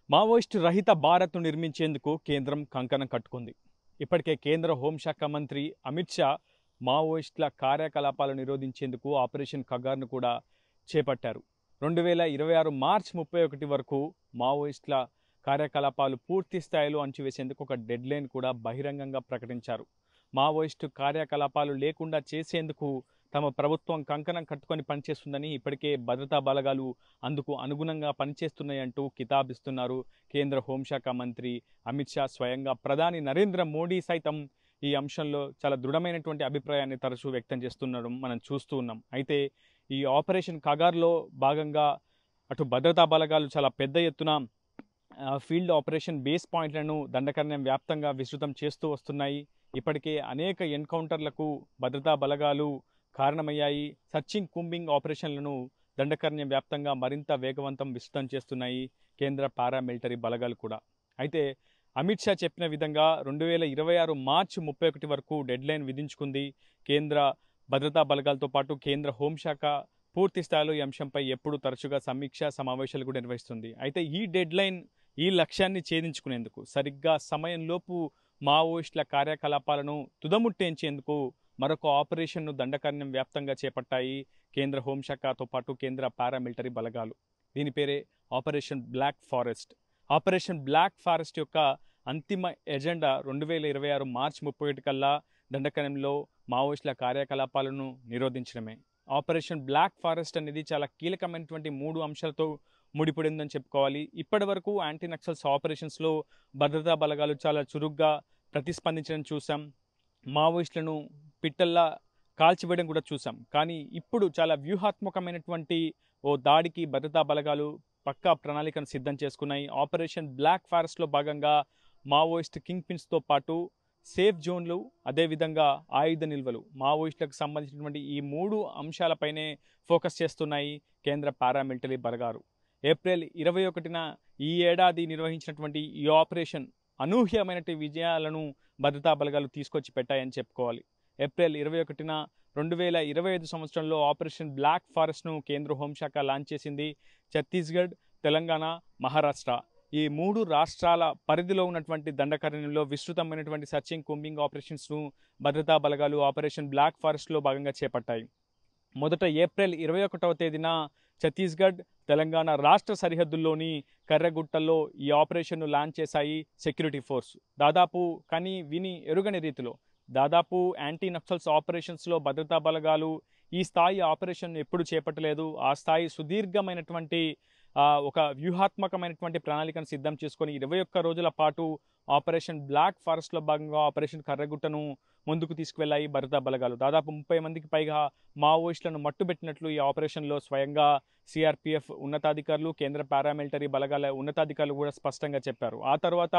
Maoist రహిత భారత్ను నిర్మించేందుకు కేంద్రం కంకణం కట్టుకుంది. ఇప్పటికే కేంద్ర హోంశాఖ మంత్రి అమిత్ షా మావోయిస్టుల కార్యకలాపాలు నిరోధించేందుకు ఆపరేషన్ కగార్ను కూడా చేపట్టారు. 2026 మార్చి 31 వరకు మావోయిస్టుల కార్యకలాపాలు పూర్తి స్థాయిలో అణచివేసేందుకు ఒక డెడ్లైన్ కూడా బహిరంగంగా ప్రకటించారు. మావోయిస్టు కార్యకలాపాలు లేకుండా చేసేందుకు తమ ప్రభుత్వం కంకణం కట్టుకొని పనిచేస్తుందని, ఇప్పటికే భద్రతా బలగాలు అందుకు అనుగుణంగా పనిచేస్తున్నాయంటూ కితాబిస్తున్నారు కేంద్ర హోంశాఖ మంత్రి అమిత్ షా. స్వయంగా ప్రధాని నరేంద్ర మోడీ సైతం ఈ అంశంలో చాలా దృఢమైనటువంటి అభిప్రాయాన్ని తరచూ వ్యక్తం చేస్తున్నారు, మనం చూస్తూ ఉన్నాం. అయితే ఈ ఆపరేషన్ కగార్లో భాగంగా అటు భద్రతా బలగాలు చాలా పెద్ద ఎత్తున ఫీల్డ్ ఆపరేషన్ బేస్ పాయింట్లను దండకారణ్యం వ్యాప్తంగా విస్తృతం చేస్తూ వస్తున్నాయి. ఇప్పటికే అనేక ఎన్కౌంటర్లకు భద్రతా బలగాలు కారణమయ్యాయి. సర్చింగ్ కూంబింగ్ ఆపరేషన్లను దండకారణ్యం వ్యాప్తంగా మరింత వేగవంతం విస్తృతం చేస్తున్నాయి కేంద్ర పారామిలిటరీ బలగాలు కూడా. అయితే అమిత్ షా చెప్పిన విధంగా 2026 మార్చి 31 వరకు డెడ్లైన్ విధించుకుంది కేంద్ర భద్రతా బలగాలతో పాటు కేంద్ర హోంశాఖ. పూర్తి స్థాయిలో ఈ అంశంపై ఎప్పుడు తరచుగా సమీక్ష సమావేశాలు కూడా నిర్వహిస్తుంది. అయితే ఈ డెడ్లైన్, ఈ లక్ష్యాన్ని ఛేదించుకునేందుకు సరిగ్గా సమయంలోపు మావోయిస్టుల కార్యకలాపాలను తుదముట్టేంచేందుకు మరొక ఆపరేషన్ను దండకారణ్యం వ్యాప్తంగా చేపట్టాయి కేంద్ర హోంశాఖతో పాటు కేంద్ర పారామిలిటరీ బలగాలు. దీని పేరే operation black forest. Operation black forest యొక్క అంతిమ ఎజెండా 2026 మార్చి 31 కల్లా దండకారణ్యంలో మావోయిస్టుల కార్యకలాపాలను నిరోధించడమే. ఆపరేషన్ బ్లాక్ ఫారెస్ట్ అనేది చాలా కీలకమైనటువంటి 3 అంశాలతో ముడిపడిందని చెప్పుకోవాలి. ఇప్పటి వరకు యాంటీ నక్సల్స్ ఆపరేషన్స్లో భద్రతా బలగాలు చాలా చురుగ్గా ప్రతిస్పందించడం చూసాం. మావోయిస్టులను పిట్టల్లా కాల్చివేయడం కూడా చూసాం. కానీ ఇప్పుడు చాలా వ్యూహాత్మకమైనటువంటి ఓ దాడికి భద్రతా బలగాలు పక్కా ప్రణాళికను సిద్ధం చేసుకున్నాయి. ఆపరేషన్ బ్లాక్ ఫారెస్ట్లో భాగంగా మావోయిస్ట్ కింగ్ పిన్స్తో పాటు సేఫ్ జోన్లు, అదేవిధంగా ఆయుధ నిల్వలు, మావోయిస్టులకు సంబంధించినటువంటి ఈ 3 అంశాలపైనే ఫోకస్ చేస్తున్నాయి కేంద్ర పారామిలిటరీ బలగాలు. ఏప్రిల్ 21న ఈ ఏడాది నిర్వహించినటువంటి ఈ ఆపరేషన్ అనూహ్యమైనటువంటి విజయాలను భద్రతా బలగాలు తీసుకొచ్చి పెట్టాయని చెప్పుకోవాలి. ఏప్రిల్ 21న 2025 సంవత్సరంలో ఆపరేషన్ బ్లాక్ ఫారెస్ట్ను కేంద్ర హోంశాఖ లాంచ్ చేసింది. ఛత్తీస్గఢ్, తెలంగాణ, మహారాష్ట్ర ఈ 3 రాష్ట్రాల పరిధిలో ఉన్నటువంటి దండకారణ్యంలో విస్తృతమైనటువంటి సర్చింగ్ కూంబింగ్ ఆపరేషన్స్ను భద్రతా బలగాలు ఆపరేషన్ బ్లాక్ ఫారెస్ట్లో భాగంగా చేపట్టాయి. మొదట ఏప్రిల్ 21వ తేదీన ఛత్తీస్గఢ్, తెలంగాణ రాష్ట్ర సరిహద్దుల్లోని కర్రగుట్టల్లో ఈ ఆపరేషన్ను లాంచ్ చేశాయి సెక్యూరిటీ ఫోర్స్. దాదాపు కానీ విని ఎరుగని రీతిలో దాదాపు యాంటీ నక్సల్స్ ఆపరేషన్స్లో భద్రతా బలగాలు ఈ స్థాయి ఆపరేషన్ ఎప్పుడు చేపట్టలేదు. ఆ స్థాయి సుదీర్ఘమైనటువంటి ఒక వ్యూహాత్మకమైనటువంటి ప్రణాళికను సిద్ధం చేసుకొని 21 రోజుల పాటు ఆపరేషన్ బ్లాక్ ఫారెస్ట్లో భాగంగా ఆపరేషన్ కర్రగుట్టను ముందుకు తీసుకువెళ్లాయి భద్రతా బలగాలు. దాదాపు 30 మందికి పైగా మావోయిస్టులను మట్టుబెట్టినట్లు ఈ ఆపరేషన్లో స్వయంగా సిఆర్పిఎఫ్ ఉన్నతాధికారులు, కేంద్ర పారామిలిటరీ బలగాల ఉన్నతాధికారులు కూడా స్పష్టంగా చెప్పారు. ఆ తర్వాత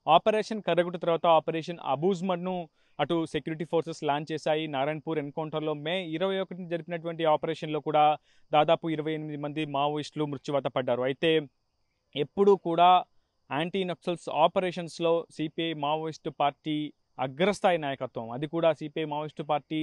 ఆపరేషన్ కర్రగుట్ట తర్వాత ఆపరేషన్ అబూజ్మడ్ను అటు సెక్యూరిటీ ఫోర్సెస్ లాంచ్ చేశాయి. నారాయణపూర్ ఎన్కౌంటర్లో మే 21 జరిపినటువంటి ఆపరేషన్లో కూడా దాదాపు 28 మంది మావోయిస్టులు మృత్యువాత పడ్డారు. అయితే ఎప్పుడూ కూడా యాంటీ నక్సల్స్ ఆపరేషన్స్లో సిపిఐ మావోయిస్టు పార్టీ అగ్రస్థాయి నాయకత్వం, అది కూడా సిపిఐ మావోయిస్టు పార్టీ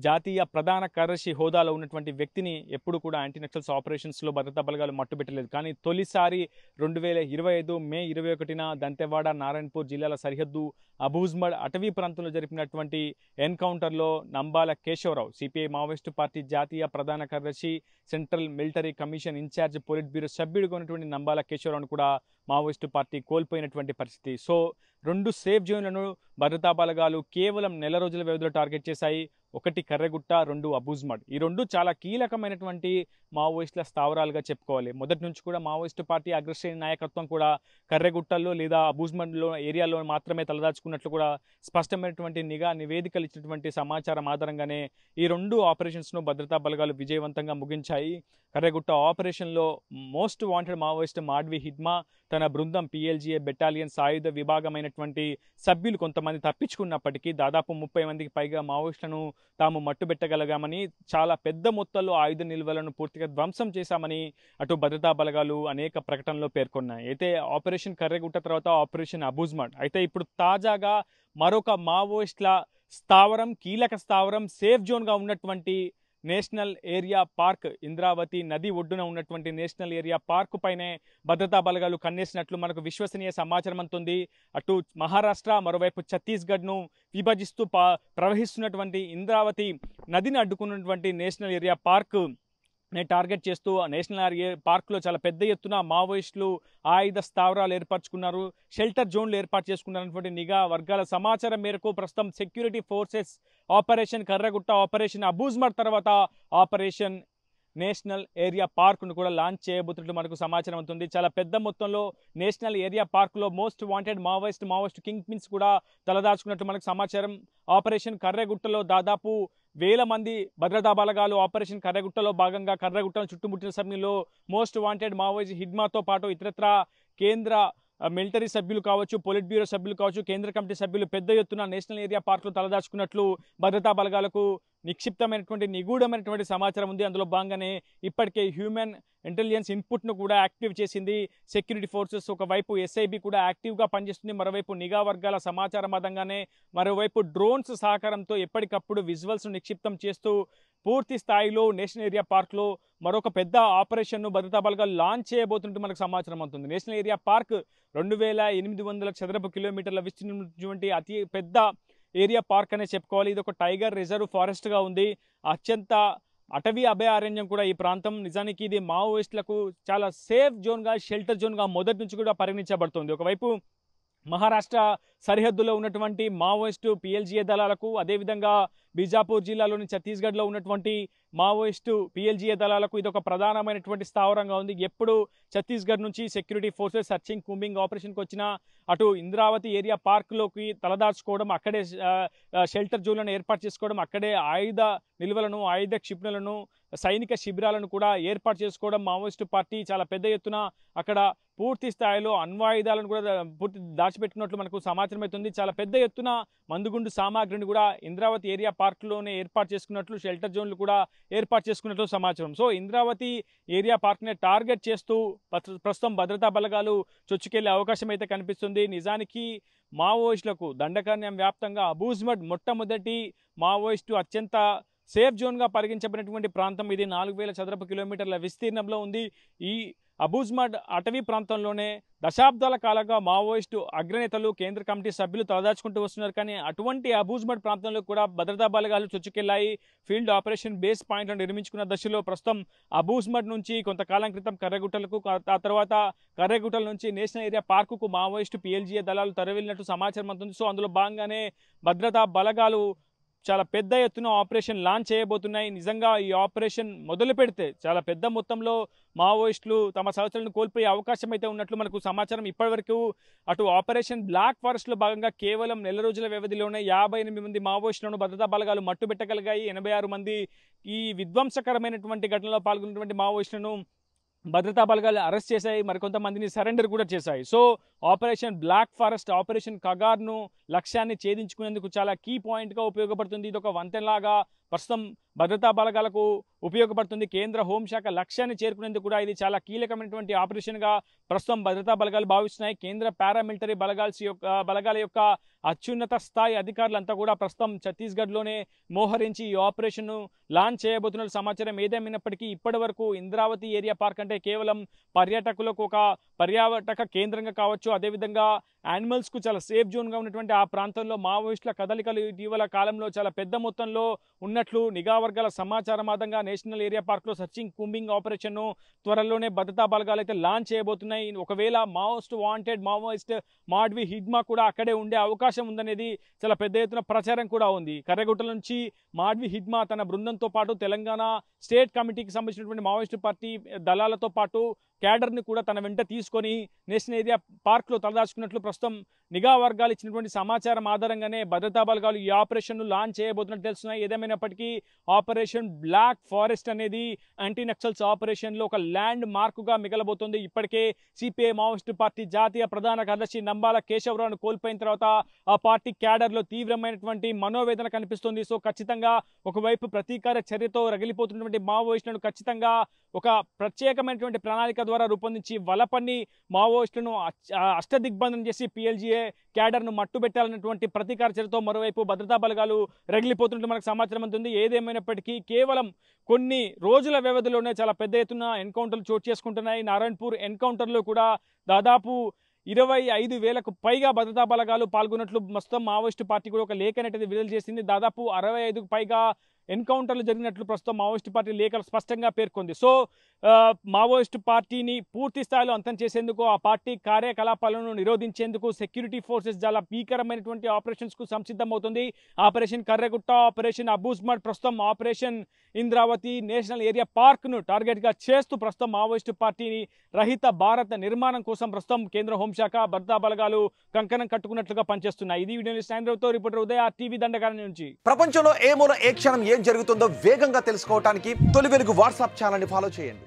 జాతీయ ప్రధాన కార్యదర్శి హోదాలో ఉన్నటువంటి వ్యక్తిని ఎప్పుడు కూడా యాంటీ నక్సల్స్ ఆపరేషన్స్లో భద్రతా బలగాలు మట్టుబెట్టలేదు. కానీ తొలిసారి 2025 మే 21న దంతెవాడ, నారాయణపూర్ జిల్లాల సరిహద్దు అబూజ్మడ్ అటవీ ప్రాంతంలో జరిపినటువంటి ఎన్కౌంటర్లో Nambala Keshavarao, CPI Maoist party జాతీయ ప్రధాన కార్యదర్శి, central military commission in charge, politburo సభ్యుడిగా ఉన్నటువంటి నంబాల కేశవరావును కూడా మావోయిస్టు పార్టీ కోల్పోయినటువంటి పరిస్థితి. సో 2 సేఫ్ జోన్లను భద్రతా బలగాలు కేవలం నెల రోజుల వ్యవధిలో టార్గెట్ చేశాయి. ఒకటి కర్రగుట్ట, 2 అబూజ్మడ్. ఈ 2 చాలా కీలకమైనటువంటి మావోయిస్టుల స్థావరాలుగా చెప్పుకోవాలి. మొదటి నుంచి కూడా మావోయిస్టు పార్టీ అగ్రశ్రేణి నాయకత్వం కూడా కర్రగుట్టల్లో లేదా అబూజ్మడ్లో ఏరియాలో మాత్రమే తలదాచుకున్నట్లు కూడా స్పష్టమైనటువంటి నిఘా నివేదికలు ఇచ్చినటువంటి సమాచారం ఆధారంగానే ఈ 2 ఆపరేషన్స్ను భద్రతా బలగాలు విజయవంతంగా ముగించాయి. కర్రగుట్ట ఆపరేషన్లో మోస్ట్ వాంటెడ్ మావోయిస్ట్ మాడ్వి హిడ్మా, తన బృందం పిఎల్జిఏ బెటాలియన్ సాయుధ విభాగమైనటువంటి సభ్యులు కొంతమంది తప్పించుకున్నప్పటికీ దాదాపు 30 మందికి పైగా మావోయిస్టులను తాము మట్టుబెట్టగలిగామని, చాలా పెద్ద మొత్తంలో ఆయుధ నిల్వలను పూర్తిగా ధ్వంసం చేశామని అటు భద్రతా బలగాలు అనేక ప్రకటనలో పేర్కొన్నాయి. అయితే ఆపరేషన్ కర్రగుట్ట తర్వాత ఆపరేషన్ అబూజ్మడ్. అయితే ఇప్పుడు తాజాగా మరొక మావోయిస్టుల స్థావరం, కీలక స్థావరం, సేఫ్ జోన్గా ఉన్నటువంటి నేషనల్ ఏరియా పార్క్ ఇంద్రావతి నది ఒడ్డున ఉన్నటువంటి నేషనల్ ఏరియా పార్క్ పైనే భద్రతా బలగాలు కన్నేసినట్లు మనకు విశ్వసనీయ సమాచారం అందుతుంది. అటు మహారాష్ట్ర మరోవైపు ఛత్తీస్గఢ్ను విభజిస్తూ ప్రవహిస్తున్నటువంటి ఇంద్రావతి నదిని అడ్డుకున్నటువంటి నేషనల్ ఏరియా పార్క్ టార్గెట్ చేస్తూ నేషనల్ పార్క్లో చాలా పెద్ద ఎత్తున మావోయిస్టులు ఆయుధ స్థావరాలు ఏర్పరచుకున్నారు, షెల్టర్ జోన్లు ఏర్పాటు చేసుకున్నటువంటి నిఘా వర్గాల సమాచారం మేరకు ప్రస్తుతం security forces operation Karragutta, operation అబూజ్మర్ తర్వాత ఆపరేషన్ నేషనల్ ఏరియా పార్క్ను కూడా లాంచ్ చేయబోతున్నట్లు మనకు సమాచారం అవుతుంది. చాలా పెద్ద మొత్తంలో నేషనల్ ఏరియా పార్క్లో most wanted Maoist king pins కూడా తలదాచుకున్నట్లు మనకు సమాచారం. ఆపరేషన్ కర్రగుట్టలో దాదాపు 1000 మంది భద్రతా బలగాలు ఆపరేషన్ కర్రగుట్టలో భాగంగా కర్రగుట్టను చుట్టుముట్టిన సమయంలో మోస్ట్ వాంటెడ్ మావోయిస్ట్ హిడ్మాతో పాటు ఇతరత్ర కేంద్ర మిలిటరీ సభ్యులు కావచ్చు, పొలిట్ బ్యూరో సభ్యులు కావచ్చు, కేంద్ర కమిటీ సభ్యులు పెద్ద ఎత్తున నేషనల్ ఏరియా పార్క్లో తలదాచుకున్నట్లు భద్రతా బలగాలకు నిక్షిప్తమైనటువంటి నిగూఢమైనటువంటి సమాచారం ఉంది. అందులో భాగంగానే ఇప్పటికే హ్యూమన్ ఇంటెలిజెన్స్ ఇన్పుట్ను కూడా యాక్టివ్ చేసింది సెక్యూరిటీ ఫోర్సెస్. ఒకవైపు ఎస్ఐబి కూడా యాక్టివ్గా పనిచేస్తుంది, మరోవైపు నిఘా వర్గాల సమాచారం ఆధారంగానే మరోవైపు డ్రోన్స్ సహకారంతో ఎప్పటికప్పుడు విజువల్స్ నిక్షిప్తం చేస్తూ పూర్తి స్థాయిలో నేషనల్ ఏరియా పార్క్లో మరొక పెద్ద ఆపరేషన్ను భద్రతా బలగాలు లాంచ్ చేయబోతున్నట్టు మనకు సమాచారం అవుతుంది. నేషనల్ ఏరియా పార్క్ 2800 చదరపు కిలోమీటర్ల విస్తీర్ణటువంటి అతి పెద్ద ఏరియా పార్క్ అనే చెప్పుకోవాలి. ఇది ఒక టైగర్ రిజర్వ్ ఫారెస్ట్గా ఉంది, అత్యంత అటవీ అభయారణ్యం కూడా ఈ ప్రాంతం. నిజానికి ఇది మావోయిస్టులకు చాలా సేఫ్ జోన్గా, షెల్టర్ జోన్గా మొదటి నుంచి కూడా పరిగణించబడుతుంది. ఒకవైపు మహారాష్ట్ర సరిహద్దులో ఉన్నటువంటి మావోయిస్టు పిఎల్జిఏ దళాలకు, అదేవిధంగా బీజాపూర్ జిల్లాలోని ఛత్తీస్గఢ్లో ఉన్నటువంటి మావోయిస్టు పిఎల్జిఏ దళాలకు ఇది ఒక ప్రధానమైనటువంటి స్థావరంగా ఉంది. ఎప్పుడు ఛత్తీస్గఢ్ నుంచి సెక్యూరిటీ ఫోర్సెస్ సర్చింగ్ కూంబింగ్ ఆపరేషన్కి వచ్చినా అటు ఇంద్రావతి ఏరియా పార్క్లోకి తలదాచుకోవడం, అక్కడే షెల్టర్ జోన్లను ఏర్పాటు చేసుకోవడం, అక్కడే ఆయుధ నిల్వలను, ఆయుధ క్షిపణులను, సైనిక శిబిరాలను కూడా ఏర్పాటు చేసుకోవడం మావోయిస్టు పార్టీ చాలా పెద్ద ఎత్తున అక్కడ పూర్తి స్థాయిలో అణ్వాయుధాలను కూడా పూర్తి దాచిపెట్టుకున్నట్లు మనకు సమాచారం అవుతుంది. చాలా పెద్ద ఎత్తున మందుగుండు సామాగ్రిని కూడా ఇంద్రావతి ఏరియా పార్క్లోనే ఏర్పాటు చేసుకున్నట్లు, షెల్టర్ జోన్లు కూడా ఏర్పాటు చేసుకున్నట్లు సమాచారం. సో ఇంద్రావతి ఏరియా పార్క్ని టార్గెట్ చేస్తూ ప్రస్తుతం భద్రతా బలగాలు చొచ్చుకెళ్లే అవకాశం అయితే కనిపిస్తుంది. నిజానికి మావోయిస్టులకు దండకారణ్యం వ్యాప్తంగా అబూజ్మర్ మొట్టమొదటి మావోయిస్టు అత్యంత సేఫ్ జోన్గా పరిగణించబడినటువంటి ప్రాంతం ఇది. 4000 చదరపు కిలోమీటర్ల విస్తీర్ణంలో ఉంది. ఈ అబూజ్మర్ అటవీ ప్రాంతంలోనే దశాబ్దాల కాలంగా మావోయిస్టు అగ్రనేతలు, కేంద్ర కమిటీ సభ్యులు తలదాచుకుంటూ వస్తున్నారు. కానీ అటువంటి అబూజ్మర్ ప్రాంతంలో కూడా భద్రతా బలగాలు చొచ్చుకెళ్లాయి. ఫీల్డ్ ఆపరేషన్ బేస్ పాయింట్లను నిర్మించుకున్న దశలో ప్రస్తుతం అబూజ్మర్ నుంచి కొంతకాలం క్రితం కర్రగుట్టలకు, ఆ తర్వాత కర్రగుట్టల నుంచి నేషనల్ ఏరియా పార్కుకు మావోయిస్టు పిఎల్జిఏ దళాలు తరలినట్టు సమాచారం అందుతుంది. సో అందులో భాగంగానే భద్రతా బలగాలు చాలా పెద్ద ఎత్తున ఆపరేషన్ లాంచ్ చేయబోతున్నాయి. నిజంగా ఈ ఆపరేషన్ మొదలు పెడితే చాలా పెద్ద మొత్తంలో మావోయిస్టులు తమ సహచరులను కోల్పోయే అవకాశం అయితే ఉన్నట్లు మనకు సమాచారం. ఇప్పటివరకు అటు ఆపరేషన్ బ్లాక్ ఫారెస్ట్లో భాగంగా కేవలం నెల రోజుల వ్యవధిలోనే 58 మంది మావోయిస్టులను భద్రతా బలగాలు మట్టుబెట్టగలిగాయి. 86 మంది ఈ విధ్వంసకరమైనటువంటి ఘటనలో పాల్గొన్నటువంటి మావోయిస్టులను భద్రతా బలగాలు అరెస్ట్ చేశాయి, మరికొంతమందిని సరెండర్ కూడా చేశాయి. So operation black forest, operation కగార్ను లక్ష్యాన్ని ఛేదించుకునేందుకు చాలా కీ పాయింట్గా ఉపయోగపడుతుంది. ఇది ఒక వంతెనలాగా ప్రస్తుతం భద్రతా బలగాలకు ఉపయోగపడుతుంది. కేంద్ర హోంశాఖ లక్ష్యాన్ని చేరుకునేందుకు కూడా ఇది చాలా కీలకమైనటువంటి ఆపరేషన్గా ప్రస్తుతం భద్రతా బలగాలు భావిస్తున్నాయి. కేంద్ర పారామిలిటరీ బలగాల యొక్క అత్యున్నత స్థాయి అధికారులంతా కూడా ప్రస్తుతం ఛత్తీస్గఢ్లోనే మోహరించి ఈ ఆపరేషన్ను లాంచ్ చేయబోతున్న సమాచారం. ఏదేమైనప్పటికీ ఇప్పటి వరకు ఇంద్రావతి ఏరియా పార్క్ అంటే కేవలం పర్యాటకులకు ఒక పర్యాటక కేంద్రంగా కావచ్చు, అదేవిధంగా యానిమల్స్కు చాలా సేఫ్ జోన్గా ఉన్నటువంటి ఆ ప్రాంతంలో మావోయిస్టుల కదలికలు ఇటీవల కాలంలో చాలా పెద్ద మొత్తంలో ఉన్నట్లు నిఘా వర్గాల సమాచారం ఆధారంగా నేషనల్ ఏరియా పార్క్లో సర్చింగ్ కూంబింగ్ ఆపరేషన్ను త్వరలోనే భద్రతా బలగాలు అయితే లాంచ్ చేయబోతున్నాయి. ఒకవేళ మోస్ట్ వాంటెడ్ మావోయిస్ట్ మాడ్వి హిడ్మా కూడా అక్కడే ఉండే అవకాశం ఉందనేది చాలా పెద్ద ఎత్తున ప్రచారం కూడా ఉంది. కర్రగుట్టల నుంచి మాడ్వి హిడ్మా తన బృందంతో పాటు తెలంగాణ స్టేట్ కమిటీకి సంబంధించినటువంటి మావోయిస్టు పార్టీ దళాలతో పాటు క్యాడర్ని కూడా తన వెంట తీసుకొని నేషనల్ ఏరియా పార్క్లో తలదాచుకున్నట్లు ప్రస్తుతం నిఘా వర్గాలు ఇచ్చినటువంటి సమాచారం ఆధారంగానే భద్రతా బలగాలు ఈ ఆపరేషన్ను లాంచ్ చేయబోతున్నట్టు తెలుస్తున్నాయి. ఏదేమైనప్పటికీ ఆపరేషన్ బ్లాక్ ఫారెస్ట్ అనేది యాంటీ నక్సల్స్ ఆపరేషన్లో ఒక ల్యాండ్ మార్కుగా మిగలబోతోంది. ఇప్పటికే సిపిఐ మావోయిస్టు పార్టీ జాతీయ ప్రధాన కార్యదర్శి నంబాల కేశవరావును కోల్పోయిన తర్వాత ఆ పార్టీ క్యాడర్లో తీవ్రమైనటువంటి మనోవేదన కనిపిస్తుంది. సో ఖచ్చితంగా ఒకవైపు ప్రతీకార చర్యతో రగిలిపోతున్నటువంటి మావోయిస్టులను ఖచ్చితంగా ఒక ప్రత్యేకమైనటువంటి ప్రణాళిక ద్వారా రూపొందించి వలపన్ని మావోయిస్టులను అష్టదిగ్బంధనం చేసి పిఎల్జిఏ క్యాడర్ను మట్టుబెట్టాలన్నటువంటి ప్రతీకార చర్యతో మరోవైపు భద్రతా బలగాలు రగిలిపోతున్నట్టు మనకు సమాచారం అందుతుంది. ఏదేమైనప్పటికీ కేవలం కొన్ని రోజుల వ్యవధిలోనే చాలా పెద్ద ఎత్తున ఎన్కౌంటర్లు చోటు చేసుకుంటున్నాయి. నారాయణపూర్ ఎన్కౌంటర్లో కూడా దాదాపు 25,000కు పైగా భద్రతా బలగాలు పాల్గొన్నట్లు మొత్తం మావోయిస్టు పార్టీ కూడా ఒక లేఖ అనేది విడుదల చేసింది. దాదాపు 65కు పైగా ఎన్కౌంటర్లు జరిగినట్లు ప్రస్తుతం మావోయిస్టు పార్టీ లేఖలు స్పష్టంగా పేర్కొంది. సో మావోయిస్టు పార్టీని పూర్తి స్థాయిలో అంతం చేసేందుకు, ఆ పార్టీ కార్యకలాపాలను నిరోధించేందుకు సెక్యూరిటీ ఫోర్సెస్ చాలా భీకరమైనటువంటి ఆపరేషన్స్కు సంసిద్ధమవుతుంది. ఆపరేషన్ కర్రెగుట్ట, ఆపరేషన్ అబూజ్మడ్, ప్రస్తుతం ఆపరేషన్ ఇంద్రావతి, నేషనల్ ఏరియా పార్క్ను టార్గెట్గా చేస్తూ ప్రస్తుతం మావోయిస్టు పార్టీని రహిత భారత నిర్మాణం కోసం ప్రస్తుతం కేంద్ర హోంశాఖ భద్రతా బలగాలు కంకణం కట్టుకున్నట్లుగా పనిచేస్తున్నాయి. ఇది వీడియో సాయంత్రంతో రిపోర్టర్ ఉదయ టీవీ దండకారణ్యం నుంచి. ప్రపంచంలో ఏ మూల ఏ క్షణం ఏం జరుగుతుందో వేగంగా తెలుసుకోవడానికి తొలి వెలుగు వాట్సాప్ ఛానల్ని ఫాలో చేయండి.